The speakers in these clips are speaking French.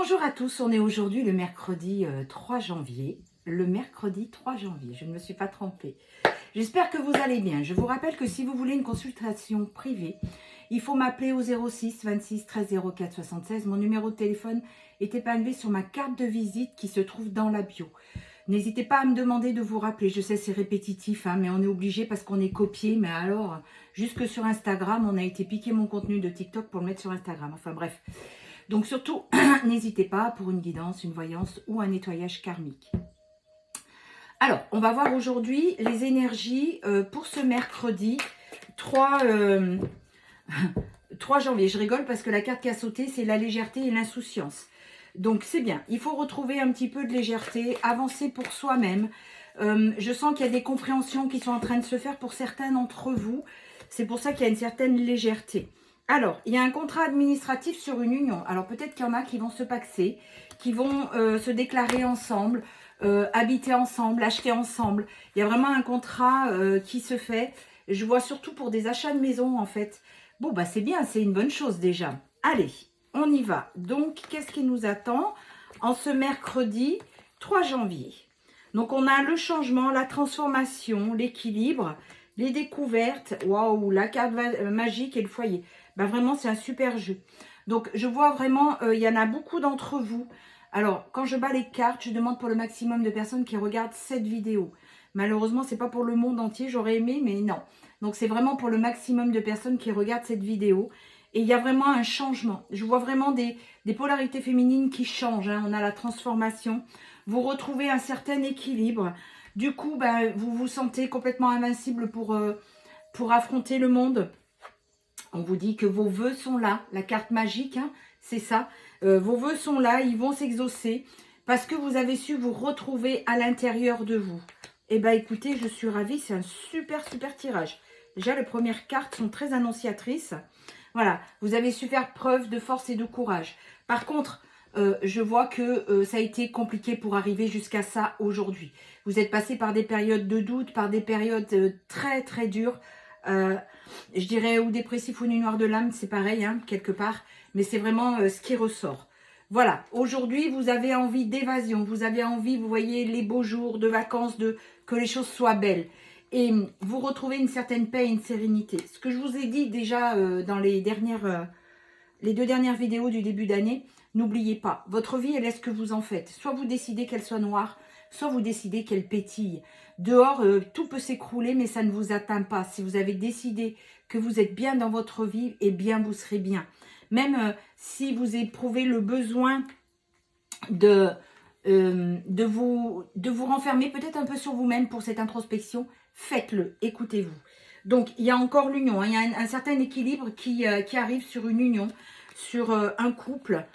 Bonjour à tous, on est aujourd'hui le mercredi 3 janvier. Le mercredi 3 janvier, je ne me suis pas trompée. J'espère que vous allez bien. Je vous rappelle que si vous voulez une consultation privée, il faut m'appeler au 06 26 13 04 76. Mon numéro de téléphone est épinglé sur ma carte de visite qui se trouve dans la bio. N'hésitez pas à me demander de vous rappeler. Je sais, c'est répétitif, hein, mais on est obligé parce qu'on est copié. Mais alors, jusque sur Instagram, on a été piqué mon contenu de TikTok pour le mettre sur Instagram. Enfin bref. Donc surtout, n'hésitez pas pour une guidance, une voyance ou un nettoyage karmique. Alors, on va voir aujourd'hui les énergies pour ce mercredi 3 janvier. Je rigole parce que la carte qui a sauté, c'est la légèreté et l'insouciance. Donc c'est bien, il faut retrouver un petit peu de légèreté, avancer pour soi-même. Je sens qu'il y a des compréhensions qui sont en train de se faire pour certains d'entre vous. C'est pour ça qu'il y a une certaine légèreté. Alors, il y a un contrat administratif sur une union. Alors, peut-être qu'il y en a qui vont se paxer, qui vont se déclarer ensemble, habiter ensemble, acheter ensemble. Il y a vraiment un contrat qui se fait. Je vois surtout pour des achats de maison, en fait. Bon, bah c'est bien, c'est une bonne chose déjà. Allez, on y va. Donc, qu'est-ce qui nous attend en ce mercredi 3 janvier? Donc, on a le changement, la transformation, l'équilibre, les découvertes. Waouh, la carte magique et le foyer. Bah vraiment, c'est un super jeu. Donc, je vois vraiment, il y en a beaucoup d'entre vous. Alors, quand je bats les cartes, je demande pour le maximum de personnes qui regardent cette vidéo. Malheureusement, c'est pas pour le monde entier. J'aurais aimé, mais non. Donc, c'est vraiment pour le maximum de personnes qui regardent cette vidéo. Et il y a vraiment un changement. Je vois vraiment des polarités féminines qui changent. Hein. On a la transformation. Vous retrouvez un certain équilibre. Du coup, ben, vous vous sentez complètement invincible pour affronter le monde. On vous dit que vos vœux sont là, la carte magique, hein, c'est ça. Vos vœux sont là, ils vont s'exaucer parce que vous avez su vous retrouver à l'intérieur de vous. Eh bien, écoutez, je suis ravie, c'est un super tirage. Déjà, les premières cartes sont très annonciatrices. Voilà, vous avez su faire preuve de force et de courage. Par contre, je vois que ça a été compliqué pour arriver jusqu'à ça aujourd'hui. Vous êtes passé par des périodes de doute, par des périodes très dures. Je dirais ou dépressif ou nuit noire de l'âme, c'est pareil, hein, quelque part. Mais c'est vraiment ce qui ressort. Voilà, aujourd'hui, vous avez envie d'évasion. Vous avez envie, vous voyez, les beaux jours de vacances, que les choses soient belles. Et vous retrouvez une certaine paix et une sérénité. Ce que je vous ai dit déjà dans les deux dernières vidéos du début d'année, n'oubliez pas, votre vie, elle est ce que vous en faites. Soit vous décidez qu'elle soit noire, soit vous décidez qu'elle pétille. Dehors, tout peut s'écrouler, mais ça ne vous atteint pas. Si vous avez décidé que vous êtes bien dans votre vie, eh bien, vous serez bien. Même si vous éprouvez le besoin de vous renfermer peut-être un peu sur vous-même pour cette introspection, faites-le, écoutez-vous. Donc, il y a encore l'union, hein, il y a un certain équilibre qui arrive sur une union, sur un couple.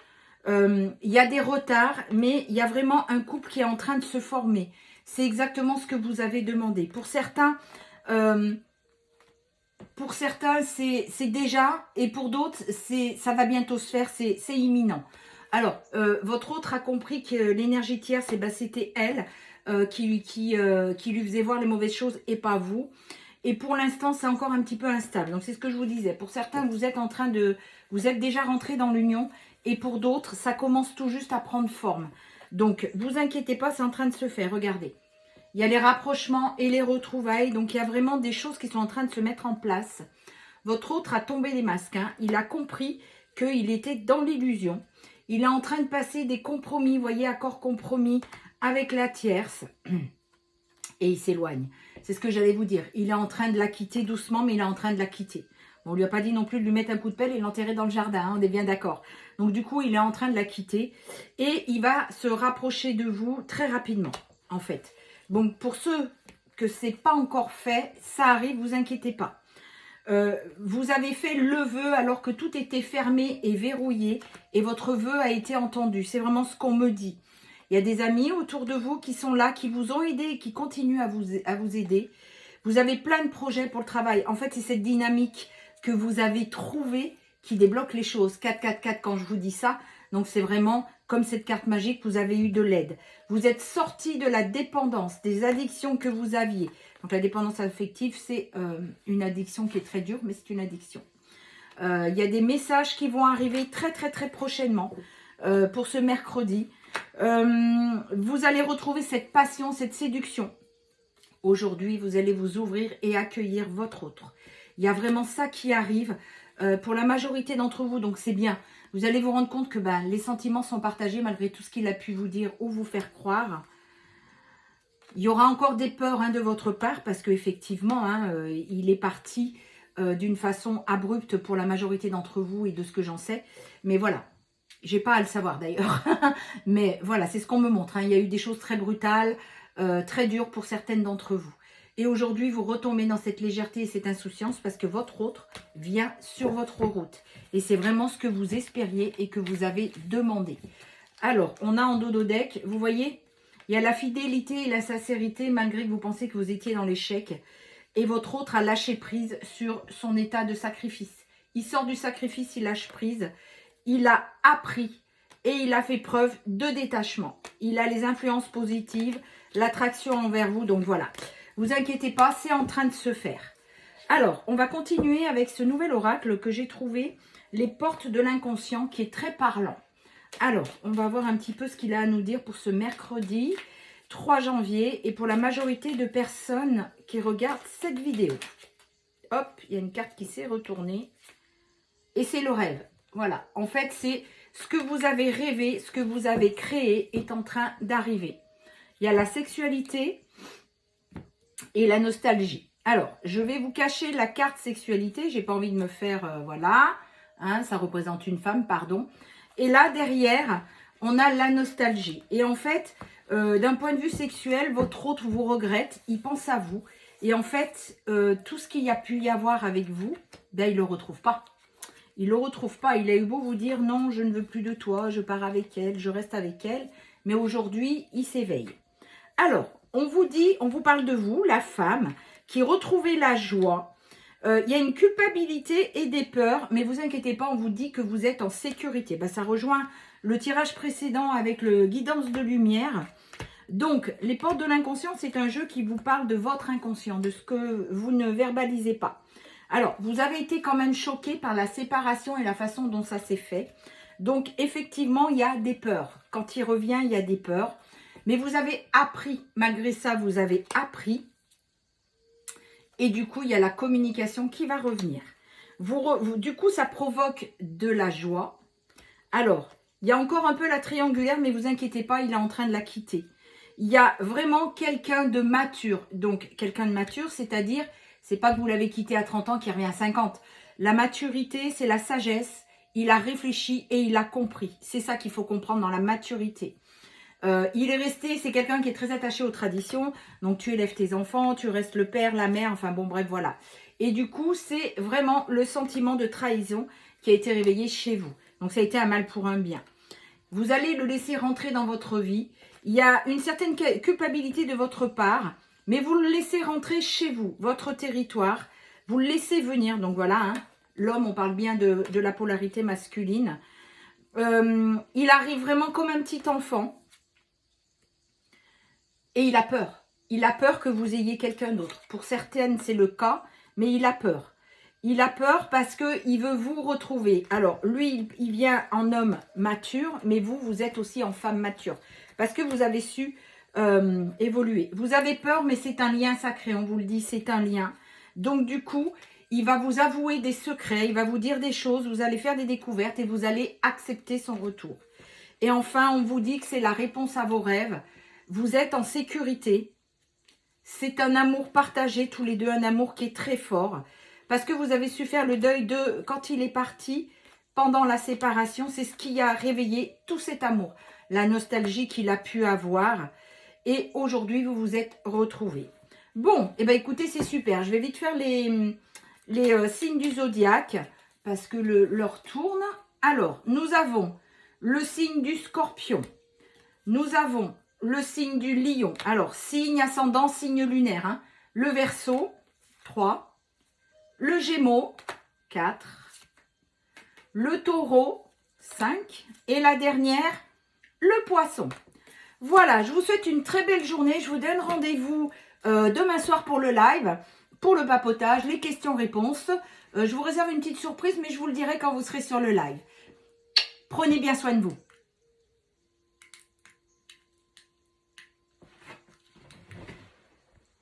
Il y a des retards, mais il y a vraiment un couple qui est en train de se former. C'est exactement ce que vous avez demandé. Pour certains, c'est déjà, et pour d'autres, ça va bientôt se faire, c'est imminent. Alors, votre autre a compris que l'énergie tierce, c'était elle qui lui faisait voir les mauvaises choses et pas vous. Et pour l'instant, c'est encore un petit peu instable. Donc, c'est ce que je vous disais. Pour certains, vous êtes déjà rentré dans l'union. Et pour d'autres, ça commence tout juste à prendre forme. Donc, vous inquiétez pas, c'est en train de se faire. Regardez. Il y a les rapprochements et les retrouvailles. Donc, il y a vraiment des choses qui sont en train de se mettre en place. Votre autre a tombé les masques. Hein. Il a compris qu'il était dans l'illusion. Il est en train de passer des compromis. Vous voyez, accord compromis avec la tierce. Et il s'éloigne. C'est ce que j'allais vous dire. Il est en train de la quitter doucement, mais il est en train de la quitter. On ne lui a pas dit non plus de lui mettre un coup de pelle et l'enterrer dans le jardin, hein, on est bien d'accord. Donc du coup, il est en train de la quitter et il va se rapprocher de vous très rapidement, en fait. Donc pour ceux que ce n'est pas encore fait, ça arrive, vous inquiétez pas. Vous avez fait le vœu alors que tout était fermé et verrouillé et votre vœu a été entendu. C'est vraiment ce qu'on me dit. Il y a des amis autour de vous qui sont là, qui vous ont aidé et qui continuent à vous aider. Vous avez plein de projets pour le travail. En fait, c'est cette dynamique que vous avez trouvée qui débloque les choses. 4, 4, 4 quand je vous dis ça. Donc, c'est vraiment comme cette carte magique, vous avez eu de l'aide. Vous êtes sorti de la dépendance, des addictions que vous aviez. Donc, la dépendance affective, c'est une addiction qui est très dure, mais c'est une addiction. Il y a des messages qui vont arriver très prochainement. pour ce mercredi. Vous allez retrouver cette passion, cette séduction. Aujourd'hui, vous allez vous ouvrir et accueillir votre autre. Il y a vraiment ça qui arrive pour la majorité d'entre vous, donc c'est bien. Vous allez vous rendre compte que les sentiments sont partagés malgré tout ce qu'il a pu vous dire ou vous faire croire. Il y aura encore des peurs de votre part parce qu'effectivement, il est parti d'une façon abrupte pour la majorité d'entre vous et de ce que j'en sais. Mais voilà, j'ai pas à le savoir d'ailleurs. Mais voilà, c'est ce qu'on me montre. Il y a eu des choses très brutales, très dures pour certaines d'entre vous. Et aujourd'hui, vous retombez dans cette légèreté et cette insouciance parce que votre autre vient sur votre route. Et c'est vraiment ce que vous espériez et que vous avez demandé. Alors, on a en dodo deck, vous voyez, il y a la fidélité et la sincérité malgré que vous pensez que vous étiez dans l'échec. Et votre autre a lâché prise sur son état de sacrifice. Il sort du sacrifice, il lâche prise. Il a appris et il a fait preuve de détachement. Il a les influences positives, l'attraction envers vous. Donc voilà, vous inquiétez pas, c'est en train de se faire. Alors, on va continuer avec ce nouvel oracle que j'ai trouvé, les portes de l'inconscient, qui est très parlant. Alors, on va voir un petit peu ce qu'il a à nous dire pour ce mercredi 3 janvier et pour la majorité de personnes qui regardent cette vidéo. Hop, il y a une carte qui s'est retournée et c'est le rêve. Voilà, en fait, c'est ce que vous avez rêvé, ce que vous avez créé est en train d'arriver. Il y a la sexualité et la nostalgie. Alors, je vais vous cacher la carte sexualité. J'ai pas envie de me faire, voilà, ça représente une femme, pardon. Et là, derrière, on a la nostalgie. Et en fait, d'un point de vue sexuel, votre autre vous regrette, il pense à vous. Et en fait, tout ce qu'il y a pu y avoir avec vous, il ne le retrouve pas. Il ne le retrouve pas. Il a eu beau vous dire, non, je ne veux plus de toi, je pars avec elle, je reste avec elle. Mais aujourd'hui, il s'éveille. Alors, on vous dit, on vous parle de vous, la femme, qui retrouvait la joie. Il y a une culpabilité et des peurs, mais vous inquiétez pas, on vous dit que vous êtes en sécurité. Ça rejoint le tirage précédent avec le guidance de lumière. Donc, les portes de l'inconscient, c'est un jeu qui vous parle de votre inconscient, de ce que vous ne verbalisez pas. Alors, vous avez été quand même choqué par la séparation et la façon dont ça s'est fait. Donc, effectivement, il y a des peurs. Quand il revient, il y a des peurs. Mais vous avez appris, malgré ça, vous avez appris. Et du coup, il y a la communication qui va revenir. Du coup, ça provoque de la joie. Alors, il y a encore un peu la triangulaire, mais vous inquiétez pas, il est en train de la quitter. Il y a vraiment quelqu'un de mature. Donc, quelqu'un de mature, c'est-à-dire, c'est pas que vous l'avez quitté à 30 ans qui revient à 50. La maturité, c'est la sagesse. Il a réfléchi et il a compris. C'est ça qu'il faut comprendre dans la maturité. Il est resté, c'est quelqu'un qui est très attaché aux traditions. Donc, tu élèves tes enfants, tu restes le père, la mère, enfin bon, bref, voilà. Et du coup, c'est vraiment le sentiment de trahison qui a été réveillé chez vous. Donc, ça a été un mal pour un bien. Vous allez le laisser rentrer dans votre vie. Il y a une certaine culpabilité de votre part, mais vous le laissez rentrer chez vous, votre territoire. Vous le laissez venir. Donc, voilà, l'homme, on parle bien de la polarité masculine. Il arrive vraiment comme un petit enfant. Et il a peur. Il a peur que vous ayez quelqu'un d'autre. Pour certaines, c'est le cas, mais il a peur. Il a peur parce qu'il veut vous retrouver. Alors, lui, il vient en homme mature, mais vous, vous êtes aussi en femme mature. Parce que vous avez su évoluer. Vous avez peur, mais c'est un lien sacré. On vous le dit, c'est un lien. Donc, du coup, il va vous avouer des secrets. Il va vous dire des choses. Vous allez faire des découvertes et vous allez accepter son retour. Et enfin, on vous dit que c'est la réponse à vos rêves. Vous êtes en sécurité. C'est un amour partagé, tous les deux, un amour qui est très fort. Parce que vous avez su faire le deuil de quand il est parti, pendant la séparation. C'est ce qui a réveillé tout cet amour. La nostalgie qu'il a pu avoir. Et aujourd'hui, vous vous êtes retrouvés. Bon, et ben écoutez, c'est super. Je vais vite faire les signes du zodiaque. Parce que l'heure tourne. Alors, nous avons le signe du scorpion. Nous avons le signe du lion. Alors, signe ascendant, signe lunaire. Le Verseau, 3. Le Gémeaux, 4. Le Taureau, 5. Et la dernière, le Poisson. Voilà, je vous souhaite une très belle journée. Je vous donne rendez-vous demain soir pour le live, pour le papotage, les questions-réponses. Je vous réserve une petite surprise, mais je vous le dirai quand vous serez sur le live. Prenez bien soin de vous.